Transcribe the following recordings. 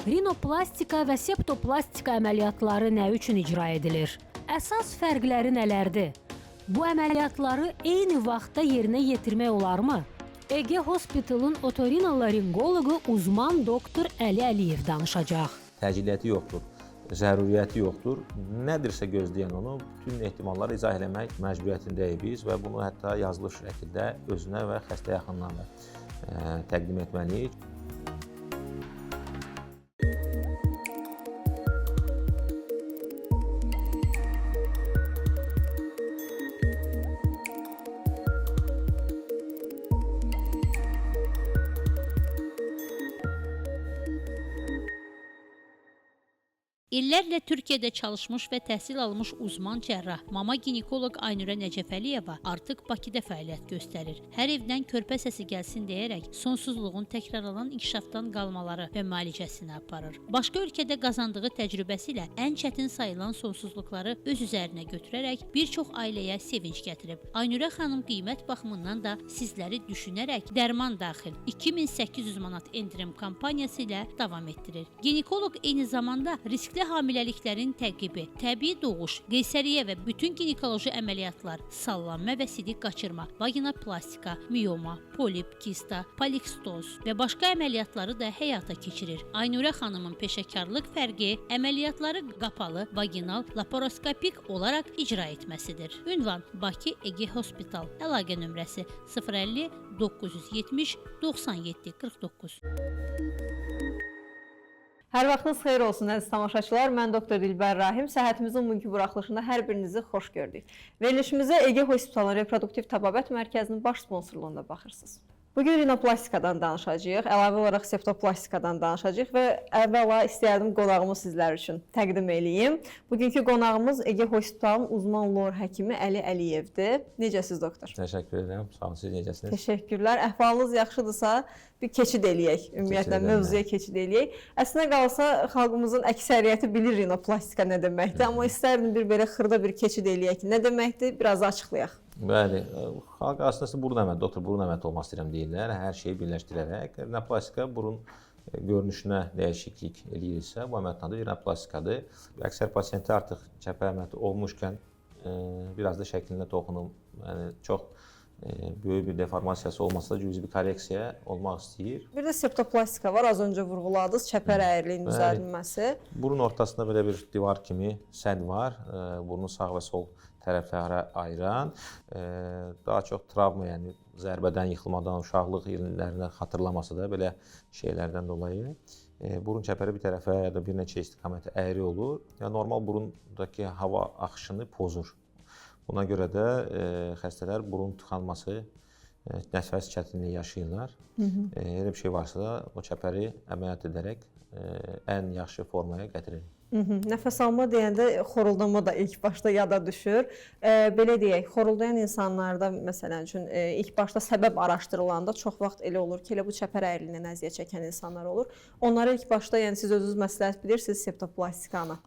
Rinoplastika və septoplastika əməliyyatları nə üçün icra edilir? Əsas fərqləri nələrdir? Bu əməliyyatları eyni vaxtda yerinə yetirmək olarmı? Ege Hospital'ın otorinolaringoloqu uzman doktor Əli Əliyev danışacaq. Təciliyyəti yoxdur, zəruriyyəti yoxdur. Nədirsə gözləyən onu bütün ehtimalları izah eləmək məcburiyyətindəyik biz və bunu hətta yazılı şəkildə özünə və xəstə yaxınlarına təqdim etməliyik. İllərlə Türkiyədə çalışmış və təhsil almış uzman cərrah, mama ginekoloq Aynurə Nəcəfəliyeva artıq Bakıda fəaliyyət göstərir. Hər evdən körpə səsi gəlsin deyərək sonsuzluğun təkrarlanan inkişafdan qalmaları və müalicəsini aparır. Başqa ölkədə qazandığı təcrübəsi ilə ən çətin sayılan sonsuzluqları öz üzərinə götürərək bir çox ailəyə sevinc gətirib. Aynurə xanım qiymət baxımından da sizləri düşünərək dərman daxil 2800 manat endirim kampaniyası ilə davam etdirir. Ginekoloq eyni zamanda riskli hamiləliklərin təqibi, təbii doğuş, qeysəriyyə və bütün ginekoloji əməliyyatlar, sallanma və sidik qaçırma, vaginoplastika, miyoma, polip, kista, polikstoz və başqa əməliyyatları da həyata keçirir. Aynurə xanımın peşəkarlıq fərqi əməliyyatları qapalı, vaginal, laparoskopik olaraq icra etməsidir. Ünvan Bakı Ege Hospital, əlaqə nömrəsi 050 970 97 49. Hər vaxtınız xeyir olsun əziz tamaşaçılar. Mən Doktor Dilbər Rahim. Səhhətimizin bugünkü buraxılışında hər birinizi xoş gördük. Verilişimizə Ege Hospitalın Reproduktiv Təbabət Mərkəzinin baş sponsorluğunda baxırsınız. Bugün rinoplastikadan danışacağıq, əlavə olaraq septoplastikadan danışacağıq və əvvəla istəyərdim qonağımı sizlər üçün təqdim eləyim. Bugünkü qonağımız Ege Hospitalın uzman lor həkimi Əli Əliyevdir. Necəsiz doktor? Təşəkkür edirəm. Sağ olun, siz necəsiniz? Təşəkkürlər. Əhvalınız yaxşıdırsa bir keçid eləyək, ümumiyyətlə mövzuya keçid eləyək. Əslində qalsa xalqımızın əksəriyyəti bilir rinoplastika nə deməkdir, amma istərdim bir belə xırda bir keçid eləyək. Nə deməkdir? Biraz açıqlayaq. Bəli, xalq arasında burun əməliyyatı, doktor burun əməliyyatı olmaq istəyirəm deyirlər. Hər şeyi birləşdirərək rinoplastika burun görünüşünə dəyişiklik eləyirsə, bu əməliyyatın adı rinopplastikadır. Əksər pasiyentə artıq çəpər əməliyyatı olmuşkən biraz da şəklinə toxunum, yəni çox böyük bir deformasiyası olmasa da cüzi bir korreksiya olmaq istəyir. Bir də septoplastika var, az öncə vurğuladınız, çəpər əyriliyinin düzəldilməsi. Burun ortasında belə bir divar kimi sədd var, burnu sağ və sol tərəflərə ayıran, daha çox travma, yəni zərbədən, yıxılmadan, uşaqlıq illərindən xatırlaması da belə şeylərdən dolayı burun çəpəri bir tərəfə ya da bir neçə istiqamətə əyri olur. Yəni normal burundakı hava axışını pozur. Buna görə də xəstələr burun tıxanması, nəfəs çətinliyi yaşayırlar. Elə bir şey varsa da o çəpəri əməliyyat edərək ən yaxşı formaya gətiririk. Nəfəs alma deyəndə xoruldama da ilk başda yada düşür. Belə deyək, xoruldayan insanlarda məsələn üçün ilk başda səbəb araşdırılanda çox vaxt elə olur ki, elə bu çəpər əyriliyindən əziyyət çəkən insanlar olur. Onlara ilk başda, yəni siz özünüz məsləhət bilirsiniz septoplastikanı.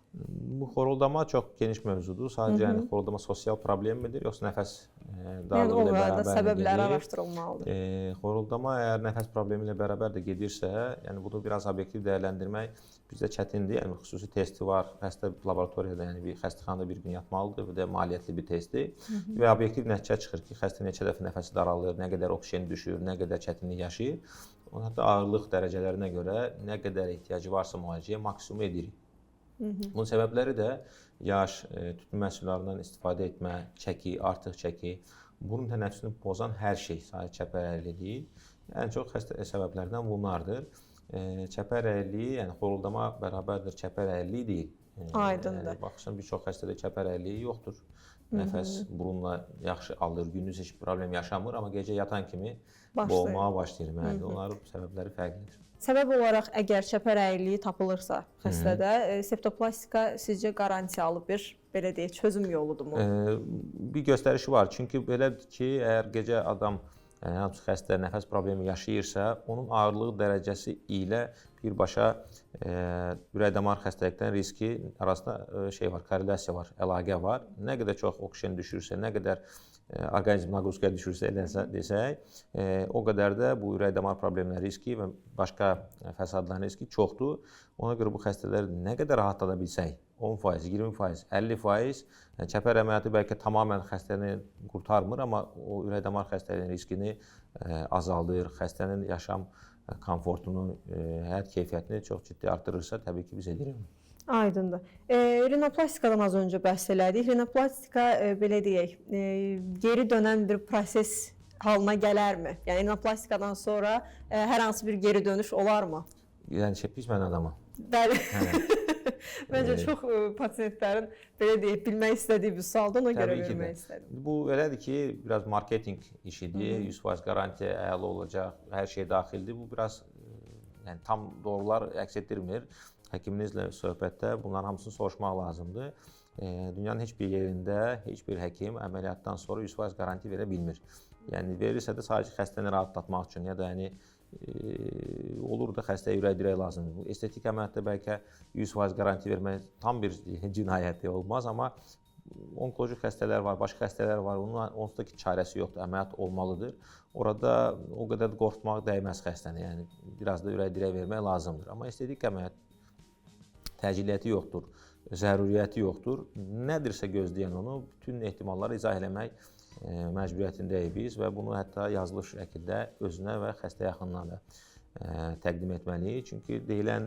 Bu xoruldama çox geniş mövzudur. Sadəcə yəni xoruldama sosial problem midir, yoxsa nəfəs darlığı ilə bərabər gedir? Səbəbləri araşdırılmalıdır. Xoruldama əgər nəfəs problemi ilə bərabər də gedirsə, yəni bunu biraz obyektiv dəyərləndirmək bizdə çətindir. Yəni xüsusi testi var. Xəstə laboratoriyada, yəni bir xəstəxanada bir gün yatmalıdır və də maliyyətli bir testdir. Və obyektiv nəticə çıxır ki, xəstə neçə dəfə nəfəsi daralır, nə qədər oksigen düşür, nə qədər çətinlik yaşayır. Hətta ağırlıq dərəcələrinə görə nə qədər ehtiyacı varsa müalicəyə maksimum edirik. Bunun səbəbləri də yaş, tütün məhsullarından istifadə etmə, çəki, artıq çəki, burun tənəffüsünü pozan hər şey, sadəcə çəpər əyriliyi deyil. Ən çox xəstə səbəblərdən bunlardır. Çəpər əyriliyi, yəni xoruldama bərabərdir çəpər əyriliyi deyil. Aydındır. Baxırsan, bir çox xəstədə çəpər əyriliyi yoxdur. Nəfəs burunla yaxşı alır, gündüz heç problem yaşamır, amma gecə yatan kimi boğmağa başlayır. Onların səbəbləri fərqlidir. Səbəb olaraq əgər çəpər əyriliyi tapılırsa xəstədə, septoplastika sizcə qarantiyalı bir, belə deyək, çözüm yoludurmu? Bir göstərişi var. Çünki belədir ki, əgər gecə adam hansı xəstə nəfəs problemi yaşayırsa, onun ağırlığı dərəcəsi ilə birbaşa ürək-damar xəstəlikdən riski arasında şey var, korrelyasiya var, əlaqə var. Nə qədər çox oksigen düşürsə, nə qədər orqanizm naqruzkaya düşürsə desək, o qədər də bu ürək-damar problemləri riski və başqa fəsadların riski çoxdur. Ona görə bu xəstələri nə qədər rahatlada bilsək, 10%, 20%, 50%, çəpər əməliyyatı bəlkə tamamilə xəstəni qurtarmır, amma o ürək-damar xəstəliyinin riskini azaldır, xəstənin yaşam komfortunu, həyat keyfiyyətini çox ciddi artırırsa, təbii ki, biz edirik. Aydındır. Rinoplastikadan az öncə bəhs elədik. Rinoplastika belə deyək, geri dönən bir proses halına gələrmi? Yəni rinoplastikadan sonra hər hansı bir geri dönüş olarmı? Yəni pis adama. Bəli. Məncə çox pasientlərin belə deyək, bilmək istədiyi bir sualdır, ona görə vermək istədim. Bu elədir ki, biraz marketinq işidir, 100% garantiya əla olacaq, hər şey daxildir. Bu biraz yəni tam doğrular əks etdirmir. Həkiminizlə söhbətdə bunların hamısını soruşmaq lazımdır. Dünyanın heç bir yerində heç bir həkim əməliyyatdan sonra 100% garanti verə bilmir. Yəni verirsə də sadəcə xəstəni rahatlatmaq üçün ya da yəni olur da xəstəyə ürək dirək lazımdır. Bu estetik əməliyyatda bəlkə 100% garanti vermək tam bir cinayət olmaz, amma onkoloji xəstələr var, başqa xəstələr var, onun onsuz da ki çarəsi yoxdur, əməliyyat olmalıdır. Orada o qədər qorxutmaq dəyməz xəstəni, yəni biraz da ürək dirək vermək lazımdır. Amma estetik əməliyyat təciliyyəti yoxdur, zəruriyyəti yoxdur. Nədirsə gözləyən onu bütün ehtimalları izah eləmək məcburiyyətindəyik biz və bunu hətta yazılı şəkildə özünə və xəstə yaxınına da təqdim etməliyik. Çünki deyilən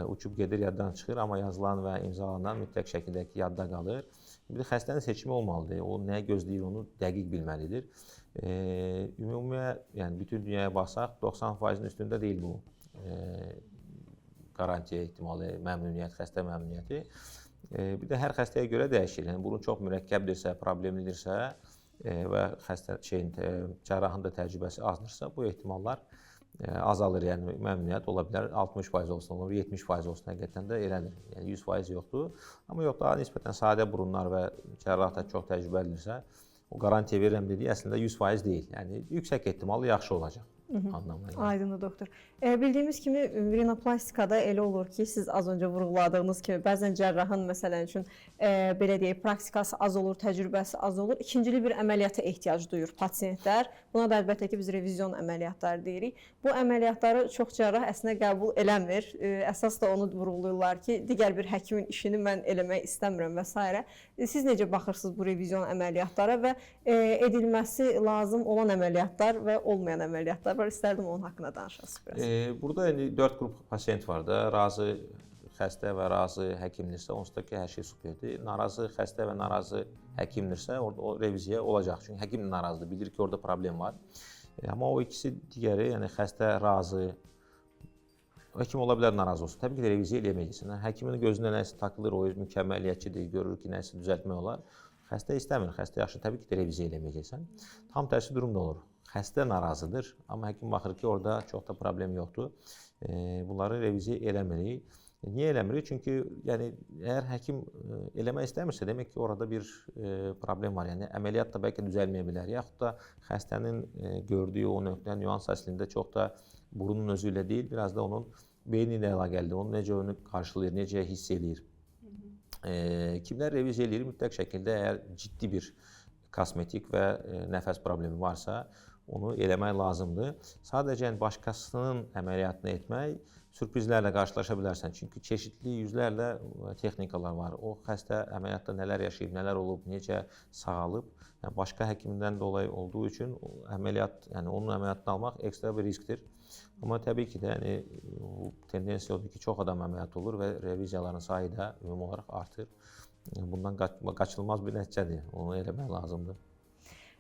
uçub gedir, yaddan çıxır, amma yazılan və imzalanan mütləq şəkildə ki, yadda qalır. Bir də xəstənin seçimi olmalıdır. O nə gözləyir, onu dəqiq bilməlidir. Ümumiyyətlə, yəni bütün dünyaya baxsaq, 90%-in üstündə deyil bu garantiya ehtimalı, məmnuniyyət, xəstə məmnuniyyəti. Bir də hər xəstəyə görə dəyişir. Yəni burun çox mürəkkəbdirsə, problemlidirsə və cərrahın da təcrübəsi azdırsa, bu ehtimallar azalır. Yəni məmnuniyyət ola bilər 60% olsun, olur 70% olsun, həqiqətən də elədir. Yəni 100% yoxdur. Amma yox, daha nisbətən sadə burunlar və cərrah da çox təcrübəlidirsə, o garantiya verirəm dediyi əslində 100% deyil. Yəni yüksək ehtimalı yaxşı olacaq. Aydındır doktor. Bildiyimiz kimi rinoplastikada elə olur ki, siz az öncə vurğuladığınız kimi bəzən cərrahın məsələn üçün belə deyək, praktikası az olur, təcrübəsi az olur. İkincili bir əməliyyata ehtiyac duyur pasiyentlər. Buna da əlbəttə ki, biz revizyon əməliyyatları deyirik. Bu əməliyyatları çox cərrah əslində qəbul eləmir. Əsas da onu vurğulayırlar ki, digər bir həkimin işini mən eləmək istəmirəm və s. Siz necə baxırsınız bu revizyon əməliyyatlara və edilməsi lazım olan əməliyyatlar və olmayan əməliyyatlar var? İstərdim onun haqqında danışasınız biraz. Burada 4 qrup pasiyent var da, razı xəstə və razı həkimdirsə, onsuz da ki, hər şey superdir. Narazı xəstə və narazı həkimdirsə, orada o reviziya olacaq. Çünki həkim də narazıdır, bilir ki, orada problem var. Amma o ikisi digəri, yəni xəstə razı, həkim ola bilər narazı olsun. Təbii ki, də reviziya eləməyəcəksən. Həkimin gözünə nəsə takılır, o mükəmməliyyətçidir, görür ki, nəsə düzəltmək olar. Xəstə istəmir, xəstə yaxşı, təbii ki, də reviziya eləməyəcəksən. Tam tərsi durum da olur. Xəstə narazıdır, amma həkim baxır ki, orada çox da problem yoxdur. Bunları reviziya eləmirik. Niyə eləmirik? Çünki yəni, əgər həkim eləmək istəmirsə, demək ki, orada bir problem var. Yəni, əməliyyat da bəlkə düzəlməyə bilər. Yaxud da xəstənin gördüyü o nöqtə, nüans əslində çox da burunun özü ilə deyil, biraz da onun beyni ilə əlaqəlidir. Onu necə onu qarşılayır, necə hiss edir. Kimlər reviziya eləyir? Mütləq şəkildə əgər ciddi bir kosmetik və nəfəs problemi varsa, onu eləmək lazımdır. Sadəcə başqasının əməliyyatını etmək sürprizlərlə qarşılaşa bilərsən. Çünki çeşidli yüzlərlə texnikalar var. O xəstə əməliyyatda nələr yaşayıb, nələr olub, necə sağalıb. Yəni, başqa həkimdən dolayı olduğu üçün əməliyyat, yəni onun əməliyyatını almaq ekstra bir riskdir. Amma təbii ki də yəni, tendensiya odur ki, çox adam əməliyyat olur və reviziyaların sayı da ümumi olaraq artır. Bundan qaçılmaz bir nəticədir. Onu eləmək lazımdır.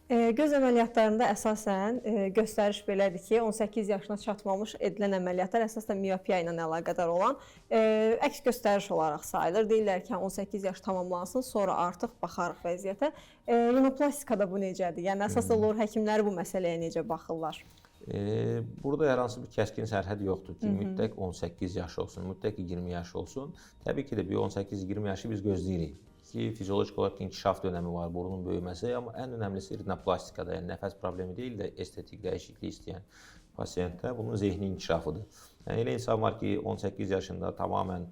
Göz əməliyyatlarında əsasən göstəriş belədir ki, 18 yaşına çatmamış edilən əməliyyatlar əsasən miopiya ilə əlaqədar olan əks göstəriş olaraq sayılır. Deyirlər ki, 18 yaş tamamlansın, sonra artıq baxarıq vəziyyətə. Rinoplastikada bu necədir? Yəni əsas olur həkimlər bu məsələyə necə baxırlar? Burada hər hansı bir kəskin sərhəd yoxdur ki, mütləq 18 yaş olsun, mütləq 20 yaş olsun. Təbii ki də bir 18-20 yaşı biz gözləyirik. Ki, fiziolojik olaraq inkişaf dönəmi var, burunun böyüməsi, amma ən önəmlisi rinoplastikada, yəni nəfəs problemi deyil də estetik dəyişiklik istəyən pasiyentdə bunun zehni inkişafıdır. Yəni elə insan var ki, 18 yaşında tamamilə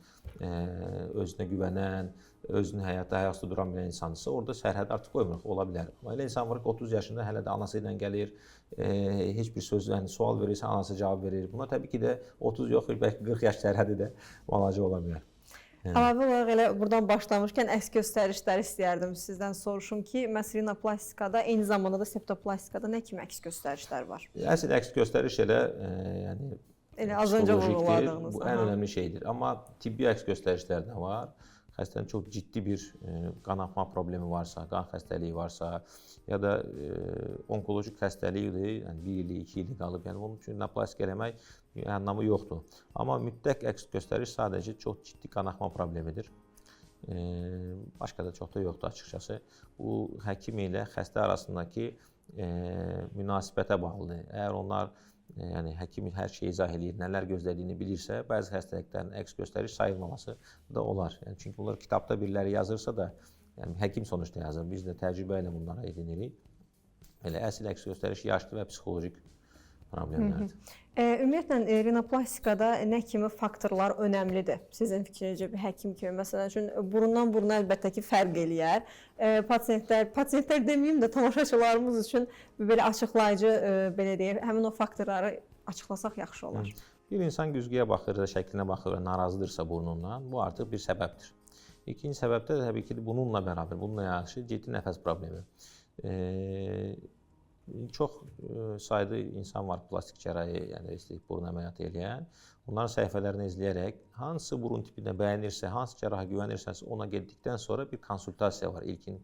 özünə güvənən, özünün həyatda ayaqüstə duran bir insandırsa, orada sərhəd artıq qoymuruq, ola bilər. Amma elə insan var ki, 30 yaşında hələ də anası ilə gəlir, heç bir söz, yəni sual verirsə anası cavab verir. Buna təbii ki də 30 yox, bəlkə 40 yaş sərhədi də müalicə ola bilər. Əlavə olaraq elə buradan başlamışkən əks göstərişləri istəyərdim sizdən soruşum ki, məhz rinoplastikada, eyni zamanda da septoplastikada nə kimi əks göstərişlər var? Əsl əks göstəriş elə yəni Elə az öncə psixolojikdir, vurguladığınız. bu ən önəmli şeydir. Amma tibbi əks göstərişlər də var. Xəstənin çox ciddi bir qanaxma problemi varsa, qan xəstəliyi varsa ya da onkoloji xəstəlikdir, yəni 1 illik, 2 illik qalıb, yəni onun üçün rinoplastik eləmək anlamı yoxdur. Amma mütləq əks göstəriş sadəcə çox ciddi qanaxma problemidir. Başqa da çox da yoxdur açıqcası. Bu həkim ilə xəstə arasındakı münasibətə bağlıdır. Əgər onlar yəni həkim hər şeyi izah edir, nələr gözlədiyini bilirsə, bəzi xəstəliklərin əks göstəriş sayılmaması da olar. Yəni çünki bunlar kitabda biriləri yazırsa da, yəni həkim sonuçta yazır. Biz də təcrübə ilə bunlara edinirik. Elə əsl əks göstəriş yaşlı və psixolojik problemlərdir. Ümumiyyətlə rinoplastikada nə kimi faktorlar önəmlidir? Sizin fikrinizcə bir həkim kimi, məsələn üçün burundan buruna əlbəttə ki fərq eləyər. Pasiyentlər deməyim də tamaşaçılarımız üçün belə açıqlayıcı belə deyək, həmin o faktorları açıqlasaq yaxşı olar. Bir insan güzgüyə baxır, şəklinə baxır və narazıdırsa burnundan, bu artıq bir səbəbdir. İkinci səbəb də təbii ki bununla bərabər, bununla yanaşı ciddi nəfəs problemi. Çox sayda insan var plastik cərrahi, yəni estetik burun əməliyyatı eləyən. Onların səhifələrini izləyərək hansı burun tipinə bəyənirsə, hansı cərraha güvənirsənsə ona getdikdən sonra bir konsultasiya var, ilkin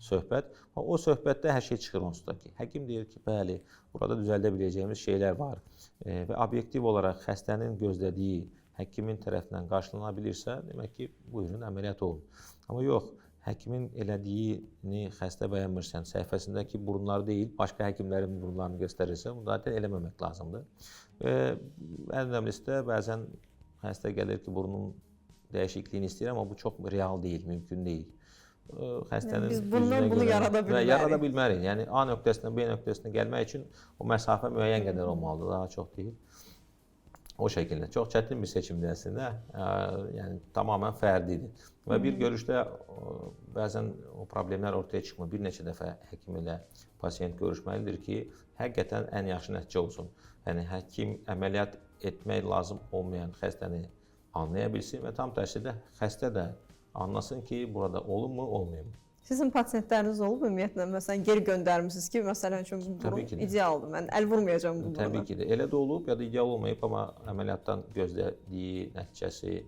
söhbət. O söhbətdə hər şey çıxır onsuz da ki, həkim deyir ki, bəli, burada düzəldə biləcəyimiz şeylər var və obyektiv olaraq xəstənin gözlədiyi həkimin tərəfindən qarşılana bilirsə, demək ki, buyurun əməliyyat olun. Amma yox, həkimin elədiyini xəstə bəyənmirsən, səhifəsindəki burunlar deyil, başqa həkimlərin burunlarını göstərirsə, bunu da eləməmək lazımdır. Və ən önəmlisi də bəzən xəstə gəlir ki, burnun dəyişikliyini istəyir, amma bu çox real deyil, mümkün deyil. Xəstənin biz bundan bunu yarada bilmərik. Yarada bilmərik. Yəni A nöqtəsindən B nöqtəsinə gəlmək üçün o məsafə müəyyən qədər olmalıdır, daha çox deyil. O şəkildə çox çətin bir seçimdir əslində, yəni tamamilə fərdidir. Və bir görüşdə bəzən o problemlər ortaya çıxmır. Bir neçə dəfə həkim ilə pasiyent görüşməlidir ki, həqiqətən ən yaxşı nəticə olsun. Yəni həkim əməliyyat etmək lazım olmayan xəstəni anlaya bilsin və tam tərsinə xəstə də anlasın ki, burada olunmu, olmayım. Sizin pasiyentləriniz olub ümumiyyətlə, məsələn, geri göndərmisiniz ki, məsələn üçün bu burun idealdır, mən əl vurmayacağım bu buruna. Təbii ki də. Elə də olub ya da ideal olmayıb, amma əməliyyatdan gözlədiyi nəticəsi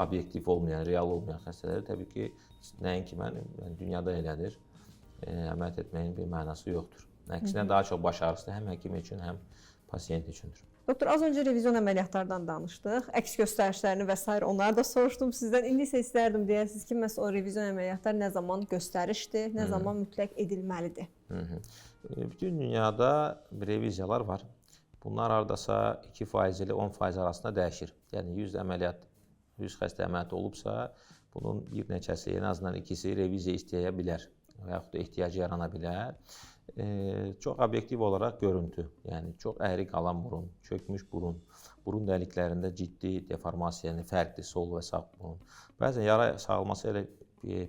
obyektiv olmayan, real olmayan xəstələri təbii ki, nəinki mənim, dünyada elədir. Əməliyyat etməyin bir mənası yoxdur. Əksinə daha çox baş ağrısı həm həkim üçün, həm pasiyent üçündür. Doktor, az öncə revizyon əməliyyatlardan danışdıq, əks göstərişlərini və s. onları da soruşdum sizdən. İndi isə istərdim deyəsiniz ki, məhz o revizyon əməliyyatlar nə zaman göstərişdir, nə zaman mütləq edilməlidir? Bütün dünyada reviziyalar var. Bunlar hardasa 2% ilə 10% arasında dəyişir. Yəni 100 əməliyyat, 100 xəstə əməliyyat olubsa, bunun bir neçəsi, en azından ikisi reviziya istəyə bilər və yaxud da ehtiyacı yarana bilər. Çox obyektiv olaraq görüntü, yəni çox əyri qalan burun, çökmüş burun, burun dəliklərində ciddi deformasiya, yəni fərqli sol və sağ burun. Bəzən yara sağalması elə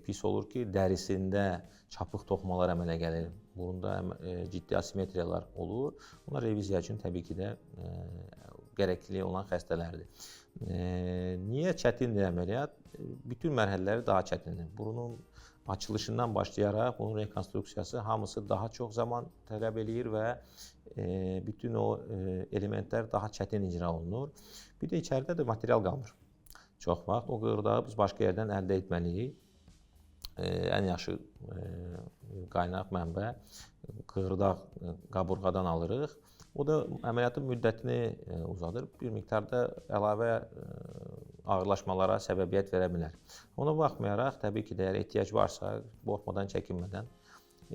pis olur ki, dərisində çapıq toxumalar əmələ gəlir, burunda ciddi asimetriyalar olur. Bunlar reviziya üçün təbii ki də gərəkli olan xəstələrdir. Niyə çətindir əməliyyat? Bütün mərhələləri daha çətindir. Burunun açılışından başlayaraq bunun rekonstruksiyası hamısı daha çox zaman tələb eləyir və bütün o elementlər daha çətin icra olunur. Bir də içəridə də material qalmır. Çox vaxt o qığırdağı biz başqa yerdən əldə etməliyik. Ən yaxşı qaynaq mənbə qığırdaq qaburğadan alırıq. O da əməliyyatın müddətini uzadır. Bir miqdarda əlavə ağırlaşmalara səbəbiyyət verə bilər. Ona baxmayaraq, təbii ki, əgər ehtiyac varsa, qorxmadan, çəkinmədən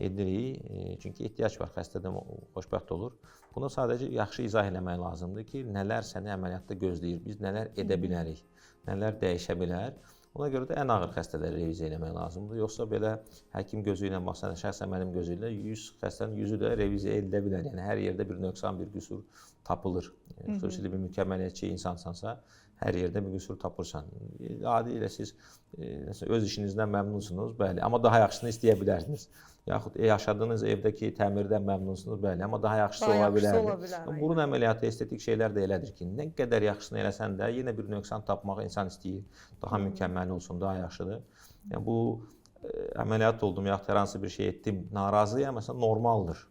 edirik. Çünki ehtiyac var, xəstədən xoşbəxt olur. Bunu sadəcə yaxşı izah eləmək lazımdır ki, nələr səni əməliyyatda gözləyir, biz nələr edə bilərik, nələr dəyişə bilər. Ona görə də ən ağır xəstələri reviziya etmək lazımdır. Yoxsa belə həkim gözü ilə baxsan, şəxsən mənim gözü ilə 100 xəstənin 100-ü də reviziya edilə bilər. Yəni hər yerdə bir nöqsan, bir qüsur tapılır. Xüsusilə bir mükəmməliyətçi insansansa, hər yerdə bir qüsur tapırsan. Adi ilə siz öz işinizdən məmnunsunuz, bəli, amma daha yaxşısını istəyə bilərsiniz. Yaxud yaşadığınız evdəki təmirdən məmnunsunuz, bəli, amma daha yaxşısı ola bilər. Burun əməliyyatı, estetik şeylər də elədir ki, nə qədər yaxşısını eləsən də yenə bir nöqsan tapmağı insan istəyir. Daha mükəmməl olsun, daha yaxşıdır. Yəni bu əməliyyat oldum, yaxud hər hansı bir şey etdim, narazıyam, məsələn, normaldır.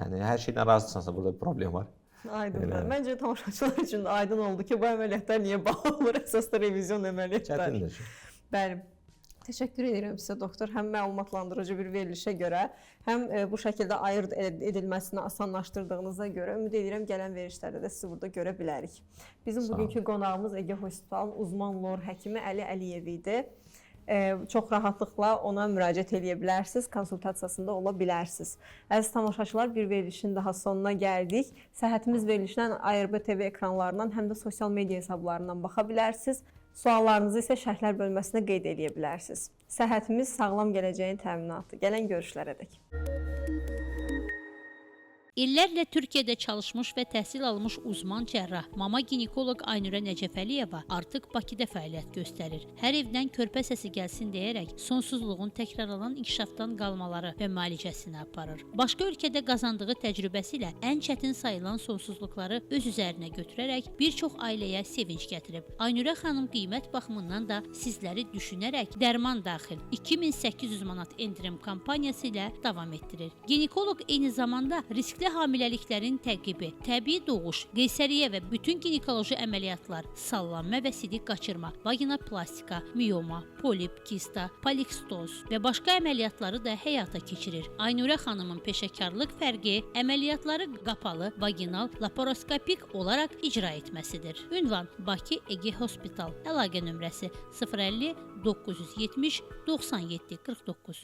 Yəni hər şeydən razısansa burada bir problem var. Aydındır. Məncə tamaşaçılar üçün də aydın oldu ki, bu əməliyyatlar niyə bağlanır? Əsasda revizyon əməliyyatları. Çətindir. Bəli. Təşəkkür edirəm sizə doktor. Həm məlumatlandırıcı bir verilişə görə, həm bu şəkildə ayırd edilməsini asanlaşdırdığınıza görə ümid edirəm gələn verilişlərdə də sizi burada görə bilərik. Bizim bugünkü qonağımız Ege Hospitalın uzman lor həkimi Əli Əliyev idi. Çox rahatlıqla ona müraciət edə bilərsiniz, konsultasiyasında ola bilərsiniz. Əziz tamaşaçılar, bir verilişin daha sonuna gəldik. Səhhətimiz verilişindən ARB TV ekranlarından həm də sosial media hesablarından baxa bilərsiniz. Suallarınızı isə şərhlər bölməsində qeyd edə bilərsiniz. Səhhətimiz sağlam gələcəyin təminatı. Gələn görüşlərədək. İllərlə Türkiyədə çalışmış və təhsil almış uzman cərrah, mama ginekoloq Aynurə Nəcəfəliyeva artıq Bakıda fəaliyyət göstərir. Hər evdən körpə səsi gəlsin deyərək sonsuzluğun təkrarlanan inkişafdan qalmaları və müalicəsini aparır. Başqa ölkədə qazandığı təcrübəsi ilə ən çətin sayılan sonsuzluqları öz üzərinə götürərək bir çox ailəyə sevinç gətirib. Aynurə xanım qiymət baxımından da sizləri düşünərək dərman daxil 2800 manat endirim kampaniyası ilə davam etdirir. Ginekoloq eyni zamanda riskli hamiləliklərin təqibi, təbii doğuş, qeysəriyyə və bütün ginekoloji əməliyyatlar, sallanma və sidik qaçırma, vaginoplastika, miyoma, polip, kista, polikstoz və başqa əməliyyatları da həyata keçirir. Aynurə xanımın peşəkarlıq fərqi əməliyyatları qapalı, vaginal, laparoskopik olaraq icra etməsidir. Ünvan Bakı Ege Hospital. Əlaqə nömrəsi 050 970 97 49.